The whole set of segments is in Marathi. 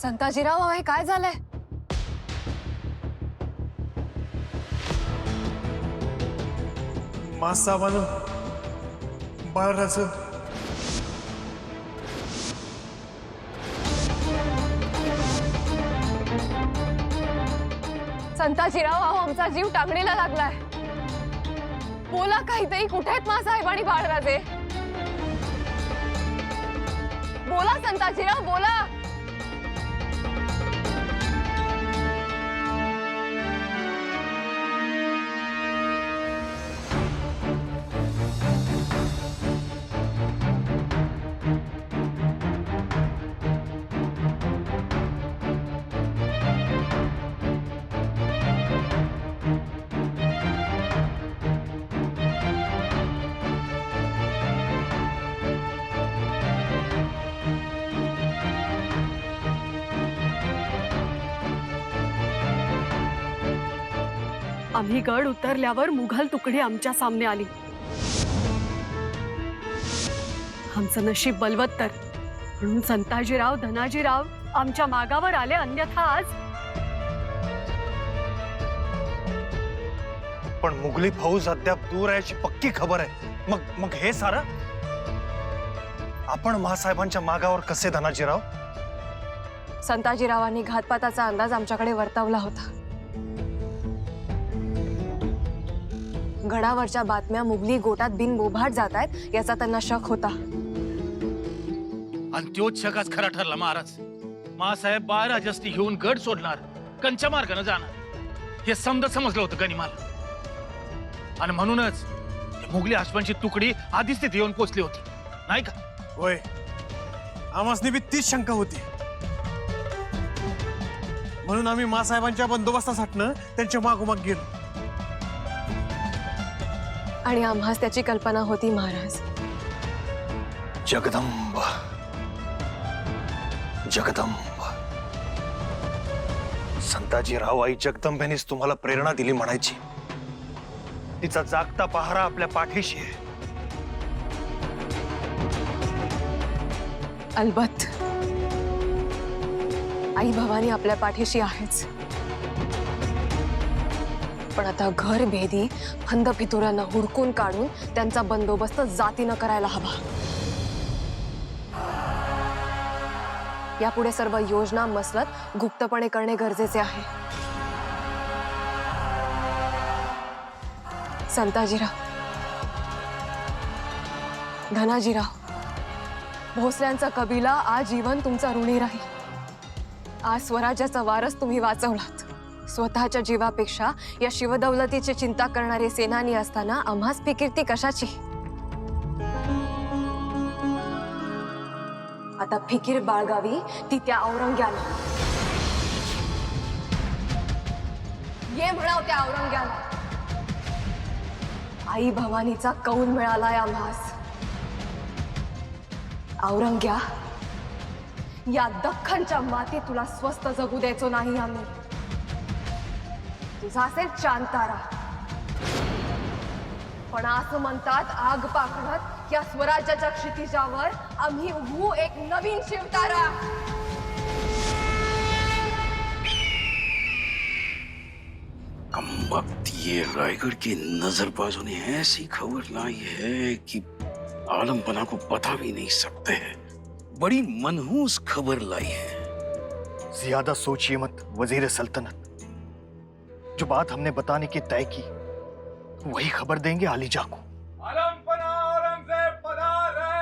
संताजीराव, हे काय झालंय? मासाबानं बाळराचं संताजीराव, अहो आमचा जीव टांगणीला लागलाय. बोला काहीतरी. कुठे आहेत मासाहेब आणि बाळराजे? बोला संताजीराव, बोला. आम्ही गड उतरल्यावर मुघल तुकडी आमच्या सामने आली. आमचं नशीब बलवत्तर म्हणून संताजीराव, धनाजीराव आमच्या मागावर आले. अन्यथा आज पण मुघली फौज अद्याप दूर आहे याची पक्की खबर आहे. मग हे सारं आपण महासाहेबांच्या मागावर कसे? धनाजीराव, संताजीरावांनी घातपाताचा अंदाज आमच्याकडे वर्तवला होता. गडावरच्या बातम्या मुघली गोटात बिनबोभाट जात आहेत याचा त्यांना शक होता. आणि तोच शक आज खरा ठरला. महाराज, मासाहेब बाळराजस्ती घेऊन गड सोडणार, कंच्या मार्गाने जाणार हे समजलं होतं गनिमाला. आणि म्हणूनच मुघली अश्वांची तुकडी आधीच तिथे येऊन पोचली होती, नाही का? होय, आम्हासनी बी तीच शंका होती. म्हणून आम्ही मासाहेबांच्या बंदोबस्तासाठी त्यांच्या मागोमाग गेलो. आणि आम्हास त्याची कल्पना होती महाराज. जगदंब जगदंब, संताजीराव, आई जगदंबेनेच तुम्हाला प्रेरणा दिली म्हणायची. तिचा जागता पहारा आपल्या पाठीशी आहे. अलबत्त आई भवानी आपल्या पाठीशी आहेच. पण आता घर भेदी फंद फितुरांना हुडकून काढून त्यांचा बंदोबस्त जातीनं करायला हवा. यापुढे सर्व योजना मसलत गुप्तपणे करणे गरजेचे आहे. संताजीराव, धनाजीराव, भोसल्यांचा कबिला आजीवन तुमचा ऋणी राहील. आज स्वराज्याचा वारस तुम्ही वाचवलात. स्वतःच्या जीवापेक्षा या शिवदौलतीची चिंता करणारे सेनानी असताना आम्हास फिकीर्ती कशाची? आता फिकीर बाळगावी ती त्या औरंग्याला. ये म्हणाव त्या औरंग्याला. आई भवानीचा कौल मिळालाय आम्हास. औरंग्या, या दख्खनच्या माती तुला स्वस्त जगू द्यायचो नाही आम्ही. तुझा असेल चांतारा, पण असं म्हणतात आग पाकडत या स्वराज्याच्या क्षितिजावर आम्ही उभू एक नवीन शिवतारा. कमबख्त, ये रायगढ़ की नजरबाजों ने ऐसी खबर लाई है कि आलम पना को बता भी नहीं सकते हैं. बड़ी मनहूस खबर लाई है. ज्यादा सोचिए मत वजीर सल्तनत. जो बात हमने बताने की तय की वही खबर देंगे आलिजा को. आलमपना औरंगजेब पधार रहे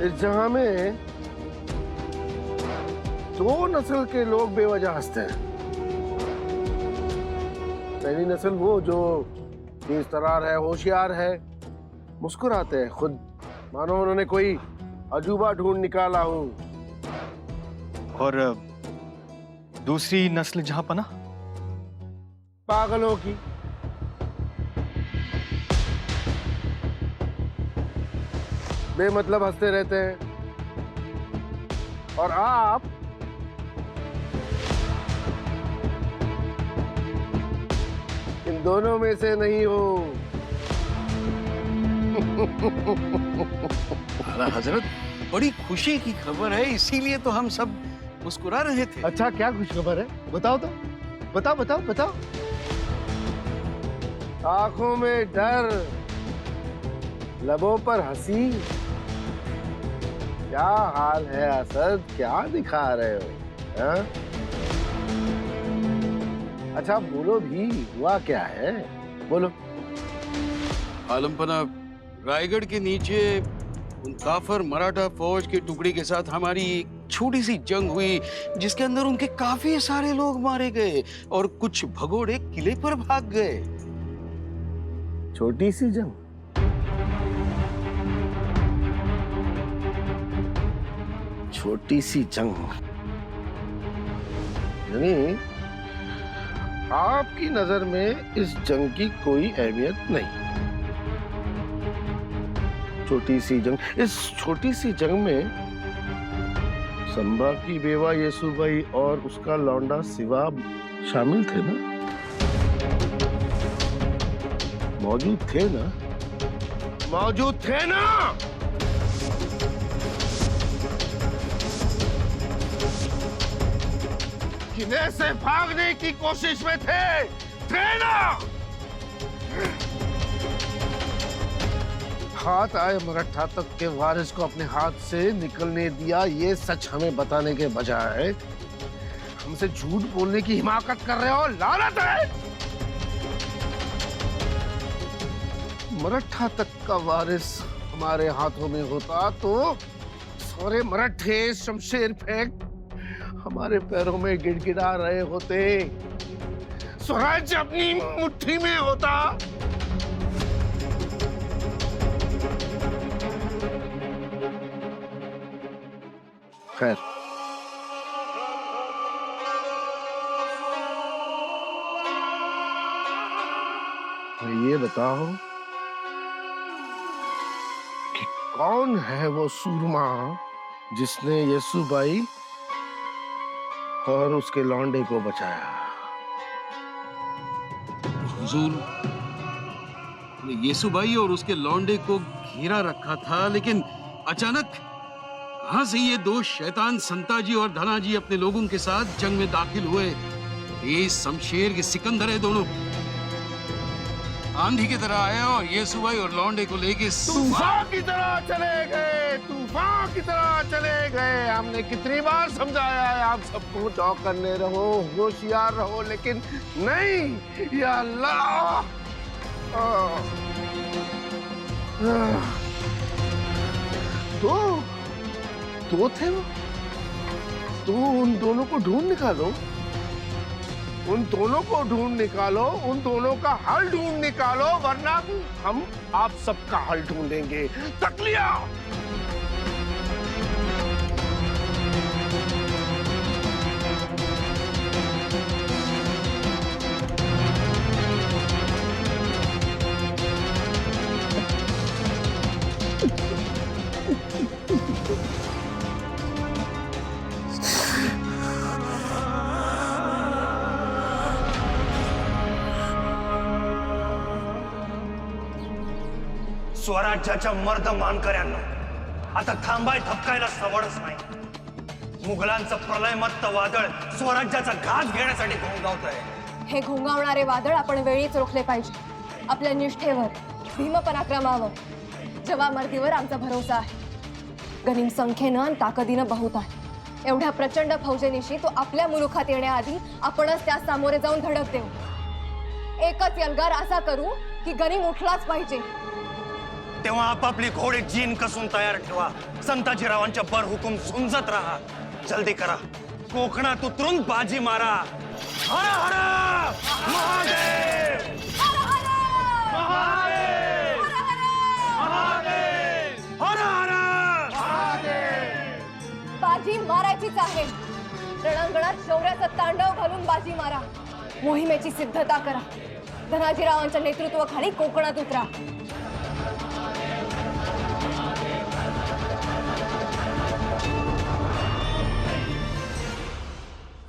इस जगह में दो नस्ल के लोग बेवजह हंसते हैं। पहली नस्ल वो जो तेज तरार है, होशियार है, मुस्कुराते हैं खुद, मानो उन्होंने कोई अजूबा ढूंढ निकाला हो। और दूसरी नस्ल जहां पना? पागलों की। बेमतलब हंसते रहते हैं। और आप इन दोनों में से नहीं हो। आला हजरत, बड़ी खुशी की खबर है, इसीलिए तो हम सब मुस्कुरा रहे थे। अच्छा, क्या खुशखबर है? बताओ तो, बताओ बताओ बताओ। आंखों में डर, लबों पर हंसी। क्या हाल है असद, क्या दिखा रहे हो? हाँ? अच्छा बोलो भी, हुआ क्या है? बोलो। आलमपना, रायगढ़ के नीचे उन काफर मराठा फौज के टुकड़ी के साथ हमारी एक छोटी सी जंग हुई, जिसके अंदर उनके काफी सारे लोग मारे गए और कुछ भगोड़े किले पर भाग गए। छोटी सी जंग? छोटी सी जंग यानी आपकी नजर में इस जंग की कोई अहमियत नहीं। छोटी सी जंग, इस छोटी सी जंग में संभा की बेवा येसुबाई और उसका लौंडा शिवा शामिल थे ना? मौजूद थे ना? मौजूद थे ना? किले से भागने की कोशिश में थे ना? हाथ आए मराठा तक के वारिस को अपने हाथ से निकलने दिया, ये सच हमें बताने के बजाय हमसे झूठ बोलने की हिमाकत कर रहे हो। लानत है! मराठा तक का वारिस हमारे हाथों में होता तो सारे मराठे शमशेर फेंक हमारे पैरों में गिड़गिड़ा रहे होते, स्वराज्य अपनी मुट्ठी में होता। खैर, ये बताओ कि कौन है वो सूरमा जिसने येसुबाई और उसके लौंडे को बचाया? हुजूर, येसुबाई और उसके लौंडे को घेरा रखा था, लेकिन अचानक कहां से ये दो शैतान संताजी और धनाजी अपने लोगों के साथ जंग में दाखिल हुए। ये शमशेर के सिकंदर है दोनों। आंधी की तरह आया और येसुबाई और लौंडे को लेके तूफान की तरह चले गए, तूफान की तरह चले गए। हमने कितनी बार समझाया है आप सबको, चौकन्ने रहो, होशियार रहो, लेकिन नहीं। या अल्लाह! तो थे वो। तो उन दोनों को ढूंढ निकालो, उन दोनों को ढूंढ निकालो, उन दोनों का हल ढूंढ निकालो, वरना हम आप सबका हल ढूंढेंगे। तक लिया। स्वराज्याच्या मर्द मानकऱ्यांना आता थांबाय धपकायला सवडच नाही। मुघलांचं प्रलयमत्त वादळ स्वराज्याचा घास घेण्यासाठी घोंगावत आहे। हे घोंगावणारे वादळ आपण वेळीच रोखले पाहिजे। आपल्या निष्ठेवर, भीमपराक्रमावर, जवामर्दीवर आमचा भरोसा आहे। गनिम संख्येनं आणि ताकदीनं बहुत आहे। एवढ्या प्रचंड फौजेनिशी तो आपल्या मुलुखात येण्याआधी आपणच त्या सामोरे जाऊन धडक देऊ। एकच यलगार असा करू की गनिम उठलाच पाहिजे। तेव्हा आपापली घोडे जीन कसून तयार ठेवा। संताजीरावांच्या बर हुकूम झुंजत राहा। जल्दी करा, कोकणात उतरून बाजी मारा। हर हर महादेव! हर हर महादेव! हर हर बाजी मारायचीच आहे. रणांगणात शौर्याचं तांडव घालून बाजी मारा. मोहिमेची सिद्धता करा. धनाजीरावांच्या नेतृत्वाखाली कोकणात उतरा.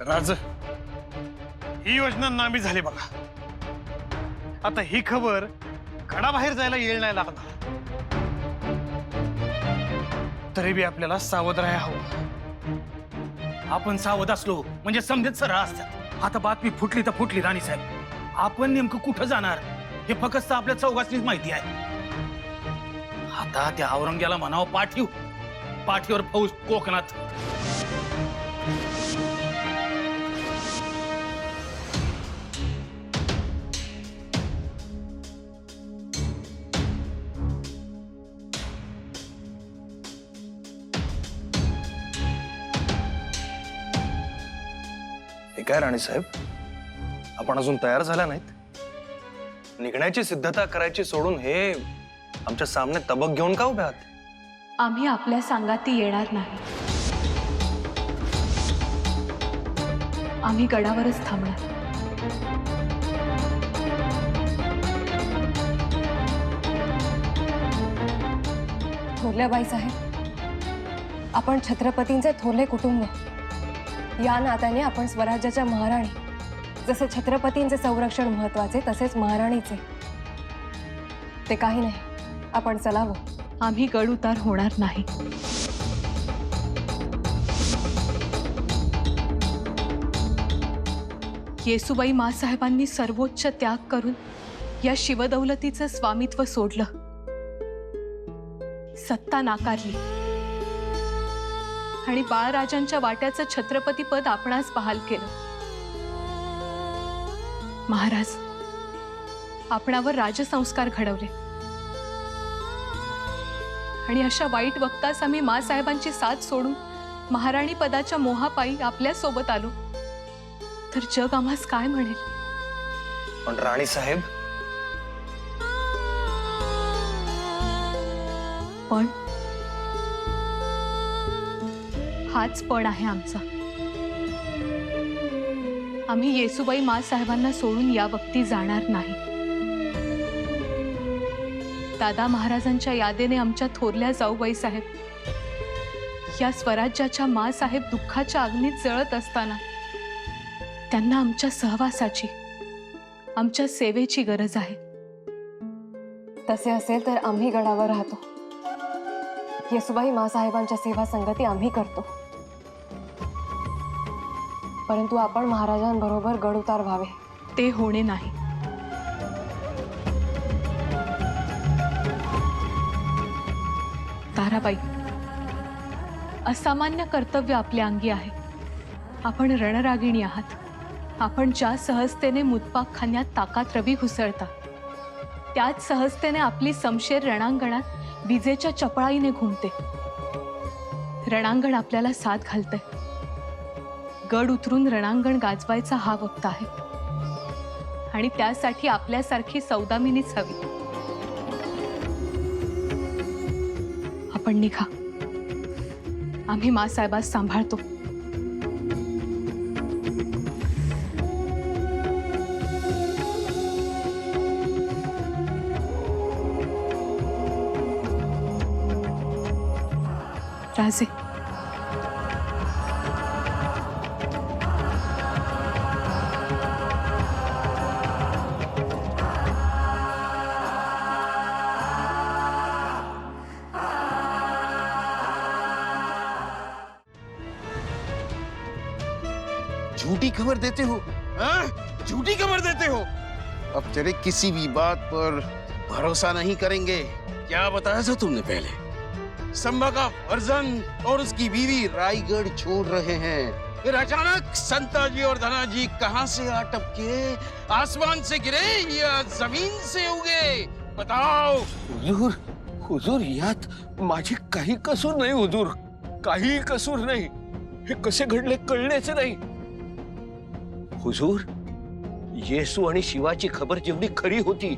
राज, ही योजना नामी झाली बघा. आता ही खबर गडाबाहेर जायला येईल नाही लागणार. तरी बी आपल्याला सावध राहायला हवं. आपण सावध असलो म्हणजे समजेत सरळ असतात. आता बातमी फुटली तर फुटली राणी साहेब. आपण नेमकं कुठं जाणार हे फक्त आपल्या चौघांनीच माहिती आहे. आता त्या औरंग्याला म्हणावं पाठीव. पाठीवर फौज कोकणात. हे काय राणी साहेब, आपण अजून तयार झाला नाहीत? निघण्याची सिद्धता करायची सोडून हे आमच्या सामने तबक घेऊन का उभे आहात? आम्ही आपल्या सांगाती येणार नाही. आम्ही गडावरच थांबणार. थोरल्याबाई साहेब, आपण छत्रपतींचे थोरले कुटुंब. या नात्याने आपण स्वराज्याच्या महाराणी. जसे छत्रपतींचे संरक्षण महत्वाचे तसेच महाराणीचे. ते काही नाही, आपण चलावं. आम्ही गड उतार होणार नाही. येसुबाई मासाहेबांनी सर्वोच्च त्याग करून या शिवदौलतीचं स्वामित्व सोडलं. सत्ता नाकारली आणि बाळराजांच्या वाट्याचं छत्रपती पद आपणास बहाल केलं. महाराज, आपणावर राजसंस्कार घडवले आणि अशा वाईट वक्तास आम्ही मासाहेबांची साथ सोडून महाराणी पदाच्या मोहापायी आपल्या सोबत आलो तर जग आम्हास काय म्हणेल? पण राणी साहेब, पण हाच पण आहे आमचा. आम्ही येसुबाई मासाहेबांना सोडून या वक्ती जाणार नाही. दादा महाराजांच्या यादेने आमच्या थोरल्या जाऊबाई साहेब या स्वराज्याच्या मासाहेब दुःखाच्या अग्नीत जळत असताना त्यांना आमच्या सहवासाची, आमच्या सेवेची गरज आहे. तसे असेल तर आम्ही गडावर राहतो. येसुबाई मासाहेबांच्या सेवा संगती आम्ही करतो. परंतु आपण महाराजांबरोबर गड उतार व्हावे. ते होणे नाही. ताराबाई, असामान्य कर्तव्य आपल्या अंगी आहे. आपण रणरागिणी आहात. आपण ज्या सहजतेने मुदपाकखान्यात ताकात रवी घुसळता त्याच सहजतेने आपली समशेर रणांगणात विजेच्या चपळाईने घुमते. रणांगण आपल्याला साथ घालते. गड उतरून रणांगण गाजवायचा हा वक्त आहे आणि त्यासाठी आपल्यासारखी सौदामिनीच हवी. आपण निघा. आम्ही मासाहेबास सांभाळतो. राजे, झूठी खबर देते हो, हाँ? झूठी खबर देते हो. अब तेरे किसी भी बात पर भरोसा नहीं करेंगे. क्या बताया था तुमने पहले? संभा का फर्जन और उसकी बीवी रायगढ़ छोड़ रहे हैं. फिर अचानक संताजी और धनाजी कहां से आ टपके? आसमान से गिरे या जमीन से उगे? बताओ. हुजूर, हुजूर, यात माझी काही कसूर नाही हुजूर. काही कसूर नाही. हे कसे घडले कळलेच नाही. हुजूर, येसू आणि शिवाची खबर जेवढी खरी होती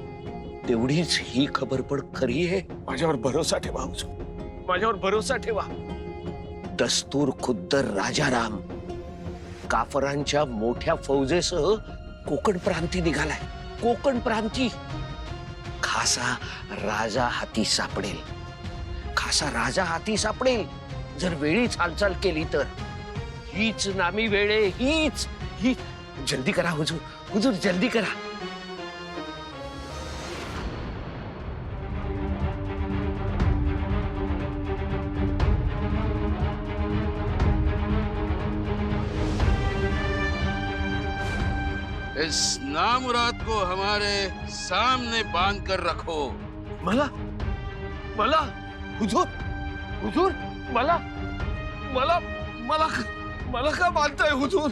तेवढीच ही खबर पण खरी आहे. माझ्यावर भरोसा ठेवा हुजूर. माझ्यावर भरोसा ठेवा. दस्तूर खुद्द राजाराम काफरांच्या मोठ्या फौजेसह कोकण प्रांती निघालाय. कोकण प्रांती. खासा राजा हाती सापडेल. खासा राजा हाती सापडेल जर वेळीच हालचाल केली तर. हीच नामी वेळे, हीच ही. जल्दी करा हुजूर, हुजूर जल्दी करा. इस नामुराद को हमारे सामने बांध कर रखो. मला मला हुजूर, हुजूर मला मला मला मला का बांधताय हुजूर?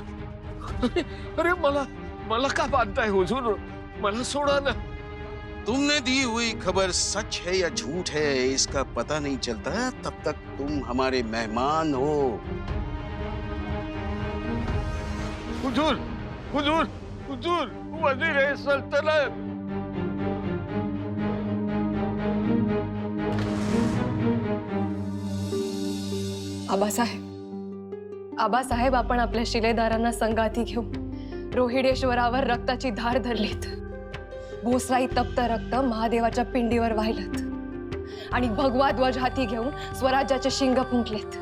अरे मला का बांधताय हुजूर? मला सोडा ना. तुमने दी हुई खबर सच है या झूठ है इसका पता नहीं चलता तब तक तुम हमारे मेहमान हो. हुजूर, हुजूर, हुजूर, वजीर सल्तनत. आबासाहेब आपण आपल्या शिलेदारांना संगाती घेऊन रोहिडेश्वरावर रक्ताची धार धरलीत. भोसराई तप्त रक्त महादेवाच्या पिंडीवर वाहिलत आणि भगवा ध्वज हाती घेऊन स्वराज्याचे शिंग फुंकलेत.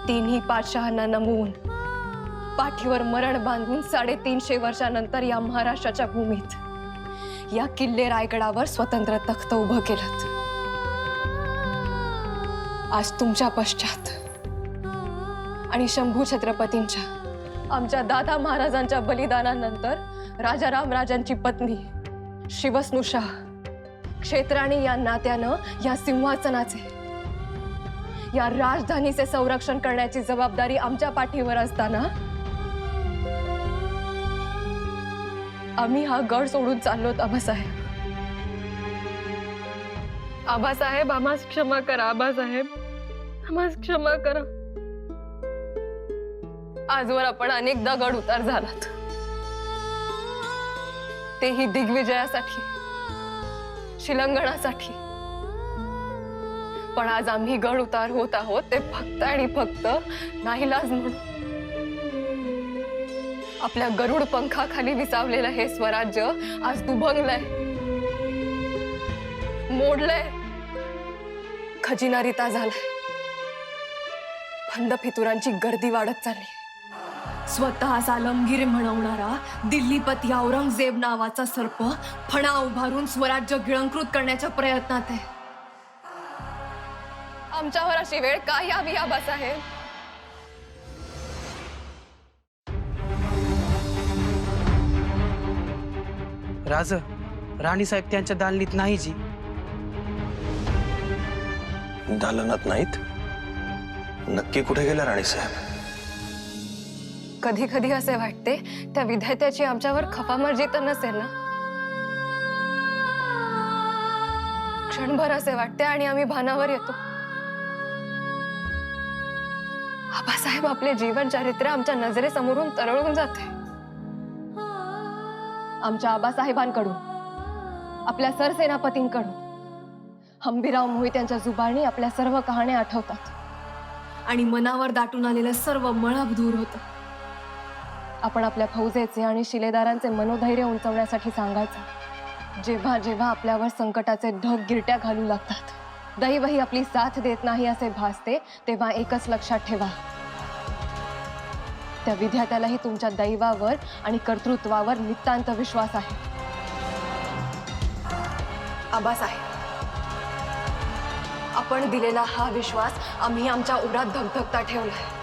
तिन्ही पातशहांना नमवून पाठीवर मरण बांधून 350 वर्षानंतर या महाराष्ट्राच्या भूमीत या किल्ले रायगडावर स्वतंत्र तख्त उभं केलं. आज तुमच्या पश्चात आणि शंभू छत्रपतींच्या आमच्या दादा महाराजांच्या बलिदानानंतर राजाराम राजांची पत्नी शिवस्नुषा क्षेत्राणी या नात्यानं या सिंहासनाचे या राजधानीचे संरक्षण करण्याची जबाबदारी आमच्या पाठीवर असताना आम्ही हा गड सोडून चाललोत. आबासाहेब आम्हास क्षमा करा. आबासाहेब आम्हास क्षमा करा. आजवर आपण अनेकदा गड उतार झालात, तेही दिग्विजयासाठी, शिलंगणासाठी. पण आज आम्ही गड उतार होत आहोत ते फक्त आणि फक्त नाईलाज म्हणून. आपल्या गरुड पंखाखाली विसावलेलं हे स्वराज्य आज दुभंगलंय, मोडलंय, खजिना रिता झालाय. फंद फितुरांची गर्दी वाढत चालली. स्वतः आलमगीर म्हणवणारा दिल्लीपती औरंगजेब नावाचा सर्प फणा उभारून स्वराज्य गिळंकृत करण्याच्या प्रयत्नात आहे. आमच्यावर अशी वेळ का यावी आबासाहेब? राज, राणी साहेब त्यांच्या दालनीत नाही जी. दालनात नाहीत? नक्की कुठे गेल्या राणीसाहेब? कधी कधी असे वाटते त्या विधात्याची आमच्यावर खफामर्जी तर नसेल ना. क्षणभर असे वाटते आणि आम्ही भानावर येतो. आबासाहेब आपले जीवन चारित्र्य आमच्या नजरेसमोरून तरळून जाते. आमच्या आबासाहेबांकडून, आपल्या सरसेनापतींकडून हंबीराव मोहित्यांच्या जुबानी आपल्या सर्व कहाण्या आठवतात आणि मनावर दाटून आलेलं सर्व मळभ दूर होतं. आपण आपल्या फौजेचे आणि शिलेदारांचे मनोधैर्य उंचवण्यासाठी सांगायचं. जेव्हा जेव्हा आपल्यावर संकटाचे ढग गिरट्या घालू लागतात, दैवही आपली साथ देत नाही असे भासते, तेव्हा एकच लक्षात ठेवा, त्या विधात्यालाही तुमच्या दैवावर आणि कर्तृत्वावर नितांत विश्वास आहे. आबासाहेब, आपण दिलेला हा विश्वास आम्ही आमच्या उरात धगधगता ठेवलाय.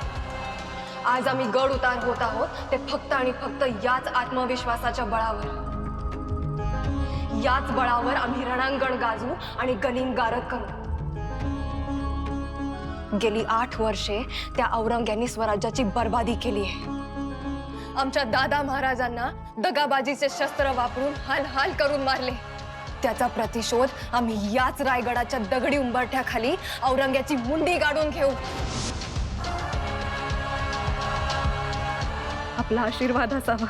आज आम्ही गड उतार होत आहोत ते फक्त आणि फक्त याच आत्मविश्वासाच्या बळावर. याच बळावर आम्ही रणांगण गाजू आणि गनिम गारद करू. गेली 8 वर्षे त्या औरंग्यांनी स्वराज्याची बर्बादी केली आहे. आमच्या दादा महाराजांना दगाबाजीचे शस्त्र वापरून हाल हाल करून मारले. त्याचा प्रतिशोध आम्ही याच रायगडाच्या दगडी उंबरठ्याखाली औरंग्याची मुंडी गाडून घेऊ. आपला आशीर्वाद असावा.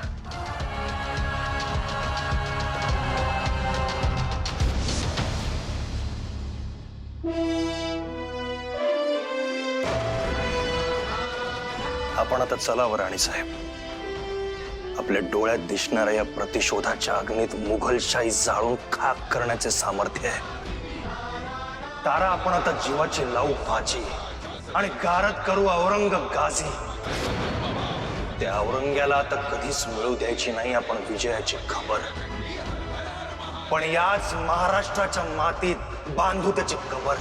आपण आता चलावं राणी साहेब. आपल्या डोळ्यात दिसणाऱ्या या प्रतिशोधाच्या अग्नीत मुघलशाही जाळून खाक करण्याचे सामर्थ्य आहे. तारा आपण आता जीवाची लावू बाजी आणि गारद करू औरंग गाजी. त्या औरंग्याला आता कधीच मिळू द्यायची नाही आपण विजयाची खबर. पण याच महाराष्ट्राच्या मातीत बांधू त्याची कबर.